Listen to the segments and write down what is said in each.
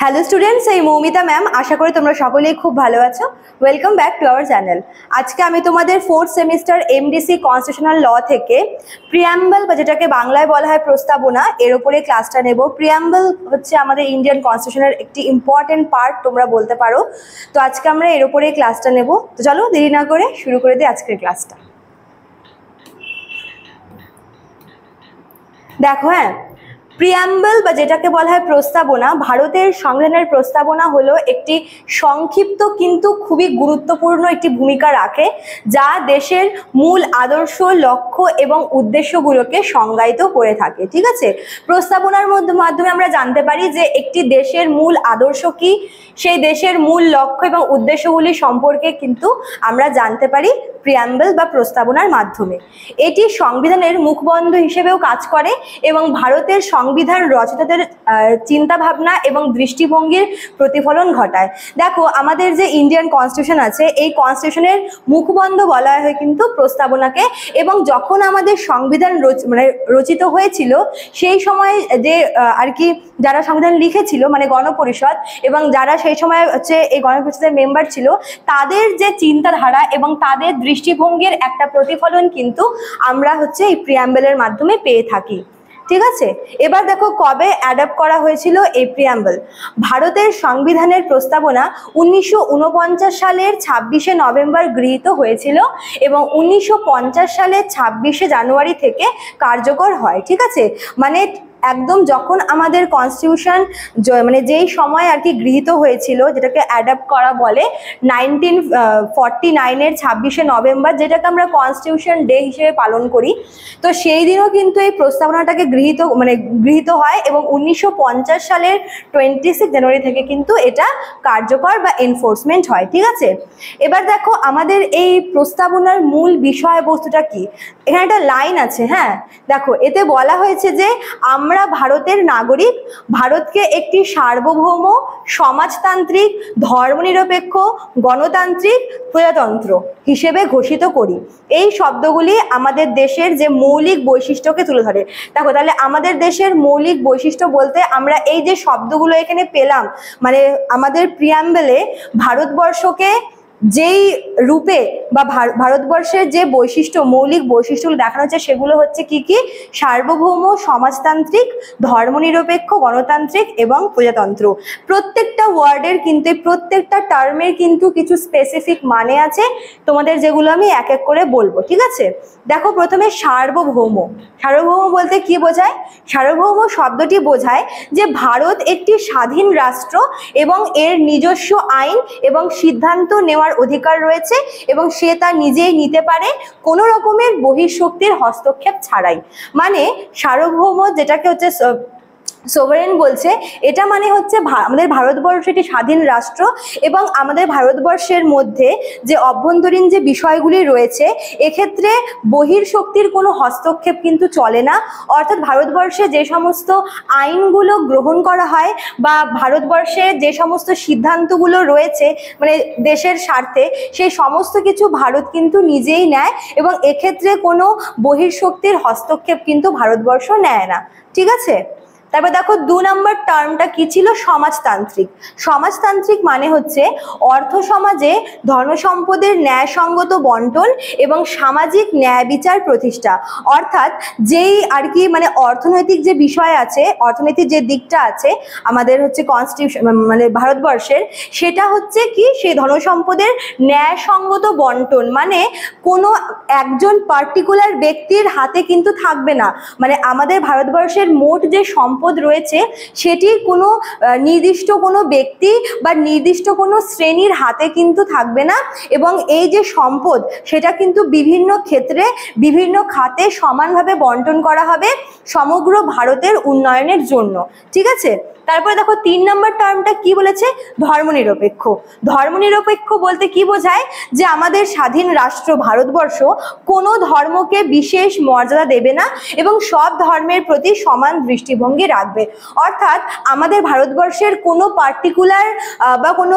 Hello students, এই Moumita ma'am. আশা করি তোমরা সকলেই খুব ভালো আছো। Welcome back to our channel. আজকে আমি তোমাদের 4th সেমিস্টার এমডিসি কনস্টিটিউশনাল ল থেকে প্রিয়াম্বল বা যেটাকে বাংলায় বলা হয় প্রস্তাবনা, এর উপরে ক্লাসটা নেব। প্রিয়াম্বল হচ্ছে আমাদের ইন্ডিয়ান কনস্টিটিউশনের একটি ইম্পর্টেন্ট পার্ট তোমরা বলতে পারো। তো আজকে আমরা এর উপরে ক্লাসটা নেব। তো চলো দেরি না করে শুরু করে দিই আজকের ক্লাসটা। দেখো, প্রিয়াম্বল বা যেটাকে বলা হয় প্রস্তাবনা, ভারতের সংবিধানের প্রস্তাবনা হলো একটি সংক্ষিপ্ত কিন্তু খুবই গুরুত্বপূর্ণ একটি ভূমিকা রাখে, যা দেশের মূল আদর্শ, লক্ষ্য এবং উদ্দেশ্যগুলোকে সংজ্ঞায়িত করে থাকে। ঠিক আছে, প্রস্তাবনার মাধ্যমে আমরা জানতে পারি যে একটি দেশের মূল আদর্শ কি, সেই দেশের মূল লক্ষ্য এবং উদ্দেশ্যগুলি সম্পর্কে কিন্তু আমরা জানতে পারি প্রিয়াম্বল বা প্রস্তাবনার মাধ্যমে। এটি সংবিধানের মুখবন্ধ হিসেবেও কাজ করে এবং ভারতের সংবিধান রচয়িতাদের চিন্তাভাবনা এবং দৃষ্টিভঙ্গির প্রতিফলন ঘটায়। দেখো, আমাদের যে ইন্ডিয়ান কনস্টিটিউশন আছে, এই কনস্টিটিউশনের মুখবন্ধ বলা হয় কিন্তু প্রস্তাবনাকে। এবং যখন আমাদের সংবিধান রচিত হয়েছিল, সেই সময় যে আর কি যারা সংবিধান লিখেছিল মানে গণপরিষদ, এবং যারা সেই সময় হচ্ছে এই গণপরিষদের মেম্বার ছিল, তাদের যে চিন্তাধারা এবং তাদের দৃষ্টিভঙ্গির একটা প্রতিফলন কিন্তু আমরা হচ্ছে এই প্রিয়াম্বলের মাধ্যমে পেয়ে থাকি। ঠিক আছে, এবার দেখো কবে অ্যাডপ্ট করা হয়েছিল এই প্রিয়াম্বল। ভারতের সংবিধানের প্রস্তাবনা 1949 সালের 26শে নভেম্বর গৃহীত হয়েছিল এবং 1950 সালের 26শে জানুয়ারি থেকে কার্যকর হয়। ঠিক আছে, মানে একদম যখন আমাদের কনস্টিটিউশন মানে যেই সময় আর কি গৃহীত হয়েছিল, যেটাকে অ্যাডপ্ট করা বলে, 1949-এর 26শে নভেম্বর, যেটাকে আমরা কনস্টিটিউশন ডে হিসেবে পালন করি। তো সেই দিনও কিন্তু এই প্রস্তাবনাটাকে গৃহীত হয় এবং 1950 সালের 26 জানুয়ারি থেকে কিন্তু এটা কার্যকর বা এনফোর্সমেন্ট হয়। ঠিক আছে, এবার দেখো আমাদের এই প্রস্তাবনার মূল বিষয়বস্তুটা কি। এখানে একটা লাইন আছে, দেখো, এতে বলা হয়েছে যে আমরা ভারতের নাগরিক, ভারতকে একটি সার্বভৌম, সমাজতান্ত্রিক, ধর্মনিরপেক্ষ, গণতান্ত্রিক প্রজাতন্ত্র হিসেবে ঘোষিত করি। এই শব্দগুলি আমাদের দেশের যে মৌলিক বৈশিষ্ট্যকে তুলে ধরে। দেখো, তাহলে আমাদের দেশের মৌলিক বৈশিষ্ট্য বলতে আমরা এই যে শব্দগুলো এখানে পেলাম, মানে আমাদের প্রিয়াম্বলে ভারতবর্ষকে যেই রূপে বা ভারতবর্ষের যে বৈশিষ্ট্য, মৌলিক বৈশিষ্ট্যগুলো দেখানো হচ্ছে, সেগুলো হচ্ছে কি কি? সার্বভৌম, সমাজতান্ত্রিক, ধর্মনিরপেক্ষ, গণতান্ত্রিক এবং প্রজাতন্ত্র। প্রত্যেকটা ওয়ার্ডের কিন্তু, প্রত্যেকটা টার্মের কিন্তু কিছু স্পেসিফিক মানে আছে, তোমাদের যেগুলো আমি এক এক করে বলবো। ঠিক আছে, দেখো প্রথমে সার্বভৌম। সার্বভৌম বলতে কি বোঝায়? সার্বভৌম শব্দটি বোঝায় যে ভারত একটি স্বাধীন রাষ্ট্র এবং এর নিজস্ব আইন এবং সিদ্ধান্ত নেওয়ার অধিকার রয়েছে এবং সে তা নিজেই নিতে পারে কোনো রকমের বহিঃশক্তির হস্তক্ষেপ ছাড়াই। মানে সার্বভৌম, যেটাকে হচ্ছে সোভারেন বলছে, এটা মানে হচ্ছে আমাদের ভারতবর্ষ একটি স্বাধীন রাষ্ট্র এবং আমাদের ভারতবর্ষের মধ্যে যে অভ্যন্তরীণ যে বিষয়গুলি রয়েছে, এক্ষেত্রে বহির্শক্তির কোনো হস্তক্ষেপ কিন্তু চলে না। অর্থাৎ ভারতবর্ষে যে সমস্ত আইনগুলো গ্রহণ করা হয় বা ভারতবর্ষে যে সমস্ত সিদ্ধান্তগুলো রয়েছে মানে দেশের স্বার্থে, সেই সমস্ত কিছু ভারত কিন্তু নিজেই নেয় এবং এক্ষেত্রে কোনো বহির্শক্তির হস্তক্ষেপ কিন্তু ভারতবর্ষ নেয় না। ঠিক আছে, তারপর দেখো 2 নম্বর টার্মটা কি ছিল? সমাজতান্ত্রিক। সমাজতান্ত্রিক মানে হচ্ছে অর্থ সমাজে ধনসম্পদের ন্যায়সঙ্গত বন্টন এবং সামাজিক ন্যায় বিচার প্রতিষ্ঠা। অর্থাৎ যেই আর কি মানে অর্থনৈতিক যে বিষয় আছে, অর্থনৈতিক যে দিকটা আছে আমাদের হচ্ছে কনস্টিটিউশন মানে ভারতবর্ষের, সেটা হচ্ছে কি? সেই ধনসম্পদের ন্যায়সঙ্গত বন্টন, মানে কোনো একজন পার্টিকুলার ব্যক্তির হাতে কিন্তু থাকবে না। মানে আমাদের ভারতবর্ষের মোট যে সম্পদ রয়েছে, সেটি কোনো নির্দিষ্ট কোনো ব্যক্তি বা নির্দিষ্ট কোনো শ্রেণীর হাতে কিন্তু থাকবে না এবং এই যে সম্পদ, সেটা কিন্তু বিভিন্ন ক্ষেত্রে বিভিন্ন খাতে সমানভাবে বন্টন করা হবে সমগ্র ভারতের উন্নয়নের জন্য। ঠিক আছে, তারপরে দেখো 3 নম্বর টার্মটা কি বলেছে? ধর্মনিরপেক্ষ। ধর্মনিরপেক্ষ বলতে কি বোঝায়? যে আমাদের স্বাধীন রাষ্ট্র ভারতবর্ষ কোনো ধর্মকে বিশেষ মর্যাদা দেবে না এবং সব ধর্মের প্রতি সমান দৃষ্টিভঙ্গি রাখবে। অর্থাৎ আমাদের ভারতবর্ষের কোনো পার্টিকুলার বা কোনো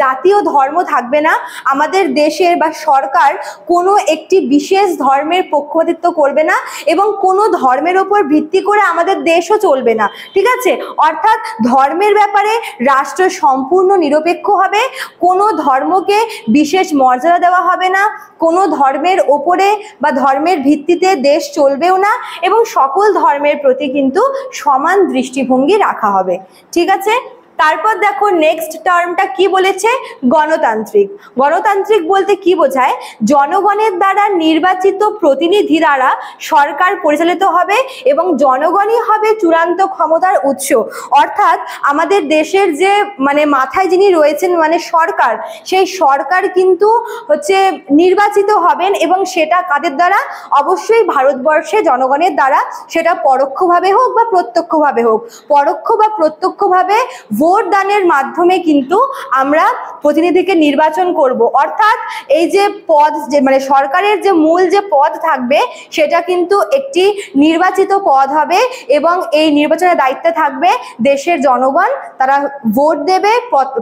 জাতীয় ধর্ম থাকবে না। আমাদের দেশের বা সরকার কোনো একটি বিশেষ ধর্মের পক্ষপাতিত্ব করবে না এবং কোনো ধর্মের ওপর ভিত্তি করে আমাদের দেশও চলবে না, ঠিক আছে। অর্থাৎ ধর্মের ব্যাপারে রাষ্ট্র সম্পূর্ণ নিরপেক্ষ হবে, কোনো ধর্মকে বিশেষ মর্যাদা দেওয়া হবে না, কোনো ধর্মের ওপরে বা ধর্মের ভিত্তিতে দেশ চলবেও না এবং সকল ধর্মের প্রতি কিন্তু সমান দৃষ্টিভঙ্গি রাখা হবে, ঠিক আছে। তারপর দেখো নেক্সট টার্মটা কি বলেছে, গণতান্ত্রিক। গণতান্ত্রিক বলতে কি বোঝায়, জনগণের দ্বারা নির্বাচিত প্রতিনিধি দ্বারা সরকার পরিচালিত হবে এবং জনগণই হবে চূড়ান্ত ক্ষমতার উৎস। অর্থাৎ আমাদের দেশের যে মাথায় যিনি রয়েছেন সরকার, সেই সরকার কিন্তু নির্বাচিত হবেন এবং সেটা কাদের দ্বারা, অবশ্যই ভারতবর্ষে জনগণের দ্বারা, সেটা পরোক্ষভাবে হোক বা প্রত্যক্ষভাবে হোক। পরোক্ষ বা প্রত্যক্ষভাবে ভোট দানের মাধ্যমে কিন্তু আমরা প্রতিনিধিকে নির্বাচন করব। অর্থাৎ এই যে পদ যে সরকারের যে মূল যে পদ থাকবে সেটা কিন্তু একটি নির্বাচিত পদ হবে এবং এই নির্বাচনের দায়িত্বে থাকবে দেশের জনগণ। তারা ভোট দেবে,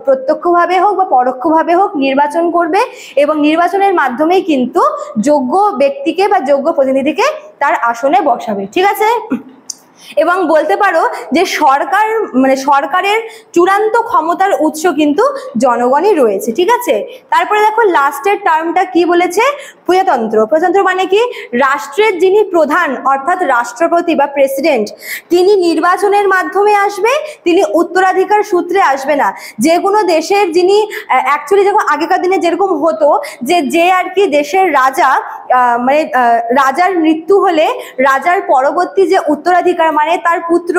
প্রত্যক্ষভাবে হোক বা পরোক্ষভাবে হোক নির্বাচন করবে এবং নির্বাচনের মাধ্যমেই কিন্তু যোগ্য ব্যক্তিকে বা যোগ্য প্রতিনিধিকে তার আসনে বসাবে, ঠিক আছে। এবং বলতে পারো যে সরকার সরকারের চূড়ান্ত ক্ষমতার উৎস কিন্তু জনগণই রয়েছে, ঠিক আছে। তারপরে দেখো লাস্টের টার্মটা কি বলেছে, প্রজাতন্ত্র। প্রজাতন্ত্র মানে কি, রাষ্ট্রের যিনি প্রধান অর্থাৎ রাষ্ট্রপতি বা প্রেসিডেন্ট, তিনি নির্বাচনের মাধ্যমে আসবে, তিনি উত্তরাধিকার সূত্রে আসবে না। যে কোনো দেশের যিনি অ্যাকচুয়ালি যখন আগেকার দিনে যেরকম হতো যে আর কি দেশের রাজা রাজার মৃত্যু হলে রাজার পরবর্তী যে উত্তরাধিকার তার পুত্র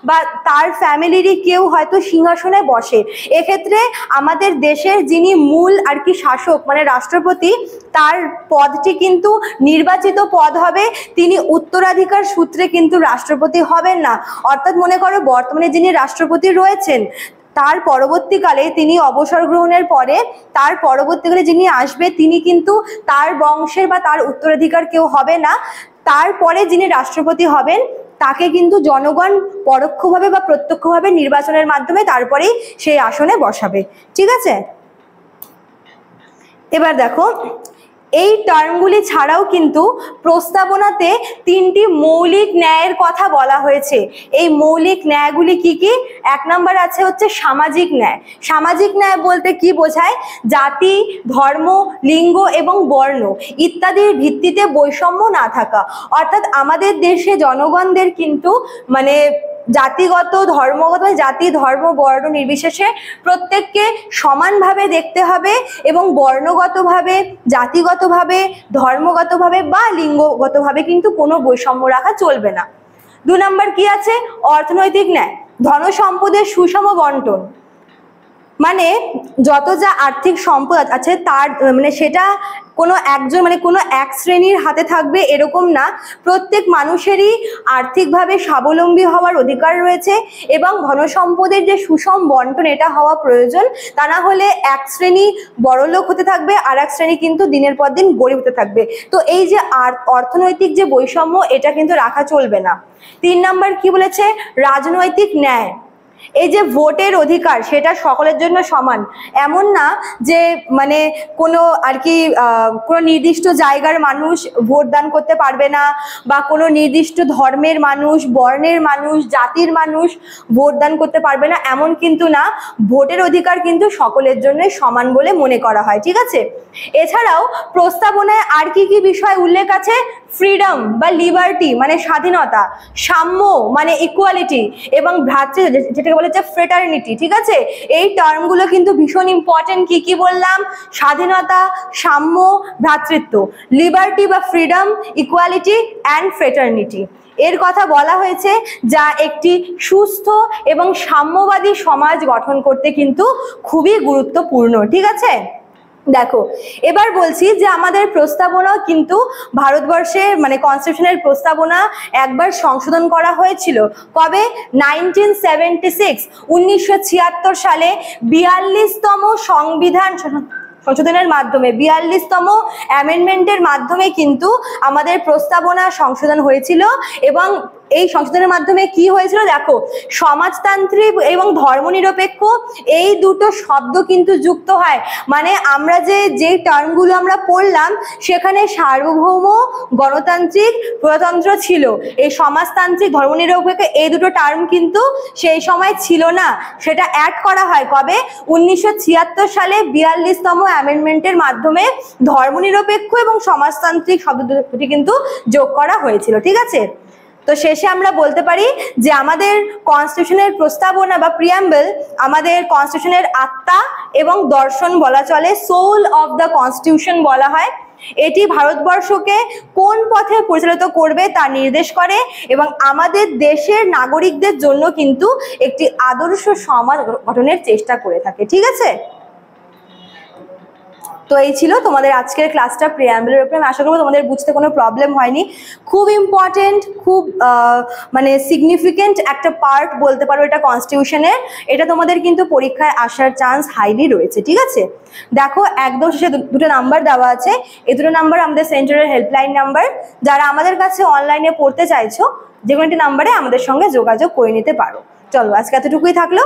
বা তার ফ্যামিলিরই কেউ হয়তো সিংহাসনে বসে। এক্ষেত্রে আমাদের দেশের যিনি মূল আর কি শাসক রাষ্ট্রপতি, তার পদটি কিন্তু নির্বাচিত পদ হবে, তিনি উত্তরাধিকার সূত্রে কিন্তু রাষ্ট্রপতি হবেন না। অর্থাৎ মনে করো বর্তমানে যিনি রাষ্ট্রপতি রয়েছেন তার পরবর্তীকালে তিনি অবসর গ্রহণের পরে তার পরবর্তীকালে যিনি আসবে তিনি কিন্তু তার বংশের বা তার উত্তরাধিকার কেউ হবে না। তারপরে যিনি রাষ্ট্রপতি হবেন তাকে কিন্তু জনগণ পরোক্ষভাবে বা প্রত্যক্ষভাবে নির্বাচনের মাধ্যমে তারপরেই সেই আসনে বসাবে, ঠিক আছে। এবার দেখো এই টার্মগুলি ছাড়াও কিন্তু প্রস্তাবনাতে তিনটি মৌলিক ন্যায়ের কথা বলা হয়েছে। এই মৌলিক ন্যায়গুলি কি কি? এক নম্বর আছে সামাজিক ন্যায়। সামাজিক ন্যায় বলতে কি বোঝায়, জাতি, ধর্ম, লিঙ্গ এবং বর্ণ ইত্যাদির ভিত্তিতে বৈষম্য না থাকা। অর্থাৎ আমাদের দেশে জনগণদের কিন্তু জাতিগত ধর্মগত জাতি ধর্ম বর্ণ নির্বিশেষে প্রত্যেককে সমানভাবে দেখতে হবে এবং বর্ণগতভাবে, জাতিগতভাবে, ধর্মগতভাবে বা লিঙ্গগতভাবে কিন্তু কোনো বৈষম্য রাখা চলবে না। 2 নম্বর কি আছে, অর্থনৈতিক ন্যায়। ধন সম্পদের সুষম বন্টন, যত যা আর্থিক সম্পদ আছে তার সেটা কোনো একজন কোনো এক শ্রেণীর হাতে থাকবে এরকম না। প্রত্যেক মানুষেরই আর্থিকভাবে স্বাবলম্বী হওয়ার অধিকার রয়েছে এবং ধনসম্পদের যে সুষম বন্টন এটা হওয়া প্রয়োজন। তা না হলে এক শ্রেণী বড়লোক হতে থাকবে আর এক শ্রেণী কিন্তু দিনের পর দিন গরিব হতে থাকবে। তো এই যে অর্থনৈতিক যে বৈষম্য এটা কিন্তু রাখা চলবে না। 3 নম্বর কি বলেছে, রাজনৈতিক ন্যায়। এই যে ভোটের অধিকার সেটা সকলের জন্য সমান, এমন না যে কোনো আর কি কোনো নির্দিষ্ট জায়গার মানুষ ভোট দান করতে পারবে না বা কোনো নির্দিষ্ট ধর্মের মানুষ, বর্ণের মানুষ, জাতির মানুষ ভোট দান করতে পারবে না, এমন কিন্তু না। ভোটের অধিকার কিন্তু সকলের জন্য সমান বলে মনে করা হয়, ঠিক আছে। এছাড়াও প্রস্তাবনায় আর কি কি বিষয় উল্লেখ আছে, ফ্রিডম বা লিবার্টি স্বাধীনতা, সাম্য ইকুয়ালিটি এবং ভ্রাতৃ যেটাকে বলে ফ্রেটার্নিটি, ঠিক আছে। এই টার্মগুলো কিন্তু ভীষণ ইম্পর্টেন্ট। কি কি বললাম, স্বাধীনতা, সাম্য, ভ্রাতৃত্ব, লিবার্টি বা ফ্রিডম, ইকুয়ালিটি অ্যান্ড ফ্রেটার্নিটি এর কথা বলা হয়েছে, যা একটি সুস্থ এবং সাম্যবাদী সমাজ গঠন করতে কিন্তু খুবই গুরুত্বপূর্ণ, ঠিক আছে। দেখো এবার বলছি যে আমাদের প্রস্তাবনাও কিন্তু ভারতবর্ষে কনস্টিটিউশনের প্রস্তাবনা একবার সংশোধন করা হয়েছিল। কবে? 1976 সালে 42তম সংবিধান সংশোধনের মাধ্যমে, 42তম অ্যামেন্ডমেন্টের মাধ্যমে কিন্তু আমাদের প্রস্তাবনা সংশোধন হয়েছিল এবং এই সংশোধনের মাধ্যমে কি হয়েছিল দেখো, সমাজতান্ত্রিক এবং ধর্মনিরপেক্ষ এই দুটো শব্দ কিন্তু যুক্ত হয়। মানে আমরা যে টার্মগুলো আমরা পড়লাম সেখানে সার্বভৌম, গণতান্ত্রিক, প্রজাতন্ত্র ছিল। এই সমাজতান্ত্রিক, ধর্মনিরপেক্ষ এই দুটো টার্ম কিন্তু সেই সময় ছিল না, সেটা অ্যাড করা হয় কবে, 1976 সালে 42তম অ্যামেন্ডমেন্টের মাধ্যমে ধর্মনিরপেক্ষ এবং সমাজতান্ত্রিক শব্দ দুটি কিন্তু যোগ করা হয়েছিল। ঠিক আছে, তো শেষে আমরা বলতে পারি যে আমাদের কনস্টিটিউশনের প্রস্তাবনা বা প্রিয়াম্বল আমাদের কনস্টিটিউশনের আত্মা এবং দর্শন বলা চলে, সোল অফ দ্য কনস্টিটিউশন বলা হয়। এটি ভারতবর্ষকে কোন পথে পরিচালিত করবে তা নির্দেশ করে এবং আমাদের দেশের নাগরিকদের জন্য কিন্তু একটি আদর্শ সমাজ গঠনের চেষ্টা করে থাকে। ঠিক আছে, তো এই ছিল তোমাদের আজকের ক্লাসটা প্রিয়াম্বলের উপরে। আমি আশা করবো তোমাদের বুঝতে কোনো প্রবলেম হয়নি। খুব ইম্পর্টেন্ট, খুব মানে সিগনিফিকেন্ট একটা পার্ট বলতে পারো এটা কনস্টিটিউশনের। এটা তোমাদের কিন্তু পরীক্ষায় আসার চান্স হাইলি রয়েছে। ঠিক আছে, দেখো একদম শেষে দুটো নাম্বার দেওয়া আছে, এই দুটো নাম্বার আমাদের সেন্টারের হেল্পলাইন নাম্বার। যারা আমাদের কাছে অনলাইনে পড়তে চাইছো যে কোনো একটি নাম্বারে আমাদের সঙ্গে যোগাযোগ করে নিতে পারো। চলো আজকে এতটুকুই থাকলো।